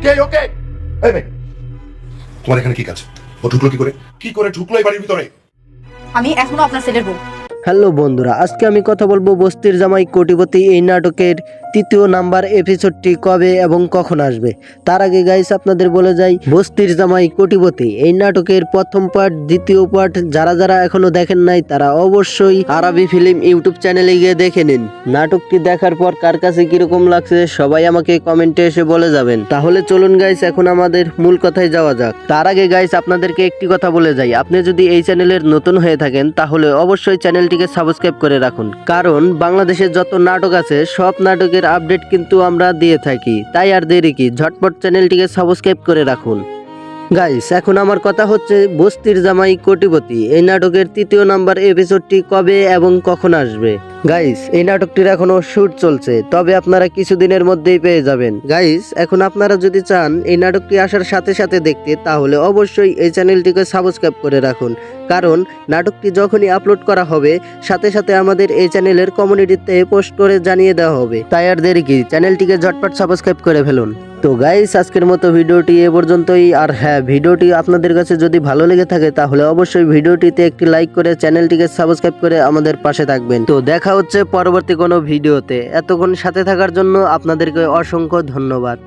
কে ওকে? এই মেয়ে, তোমার এখানে কি কাজ? ও ঢুকলো কি করে ঢুকলো এই বাড়ির ভিতরে? আমি এখনো আপনার ছেলের বউ। হ্যালো বন্ধুরা, আজকে আমি কথা বলবো বস্তির জামাই কোটিপতি এই নাটকের তৃতীয় নাম্বার এপিসোডটি কবে এবং কখন আসবে। তার আগে গাইস আপনাদের বলে যাই, বস্তির জামাই কোটিপতি এই নাটকের প্রথম পার্ট, দ্বিতীয় পার্ট যারা যারা এখনো দেখেন নাই তারা অবশ্যই আরবি ফিল্ম ইউটিউব চ্যানেলে গিয়ে দেখে নিন। নাটকটি দেখার পর কার কাছে কিরকম লাগছে সবাই আমাকে কমেন্টে এসে বলে যাবেন। তাহলে চলুন গাইস এখন আমাদের মূল কথায় যাওয়া যাক। তার আগে গাইস আপনাদেরকে একটি কথা বলে যাই, আপনি যদি এই চ্যানেলের নতুন হয়ে থাকেন তাহলে অবশ্যই চ্যানেলটিকে সাবস্ক্রাইব করে রাখুন, কারণ বাংলাদেশের যত নাটক আছে সব নাটকের আপডেট কিন্তু আমরা দিয়ে থাকি। তাই আর দেরি কি, ঝটপট চ্যানেলটিকে সাবস্ক্রাইব করে রাখুন। গাইস এখন আমার কথা হচ্ছে বস্তির জামাই কোটিপতি এই নাটকের তৃতীয় নাম্বার এপিসোডটি কবে এবং কখন আসবে। গাইস এই নাটকটির এখনো শুট চলছে, তবে আপনারা কিছুদিনের মধ্যেই পেয়ে যাবেন। গাইস এখন আপনারা যদি চান এই নাটকটি আসার সাথে সাথে দেখতে, তাহলে অবশ্যই এই চ্যানেলটিকে সাবস্ক্রাইব করে রাখুন, কারণ নাটকটি যখনই আপলোড করা হবে সাথে সাথে আমাদের এই চ্যানেলের কমিউনিটিতে পোস্ট করে জানিয়ে দেওয়া হবে। তাই আর দেরি কি, চ্যানেলটিকে ঝটপট সাবস্ক্রাইব করে ফেলুন। তো গাইস আজকের মতো ভিডিওটি এ পর্যন্তই। আর হ্যাঁ, ভিডিওটি আপনাদের কাছে যদি ভালো লেগে থাকে তাহলে অবশ্যই ভিডিওটিতে একটি লাইক করে চ্যানেলটিকে সাবস্ক্রাইব করে আমাদের পাশে থাকবেন। তো দেখা হচ্ছে পরবর্তী কোনো ভিডিওতে। এতক্ষণ সাথে থাকার জন্য আপনাদেরকে অসংখ্য ধন্যবাদ।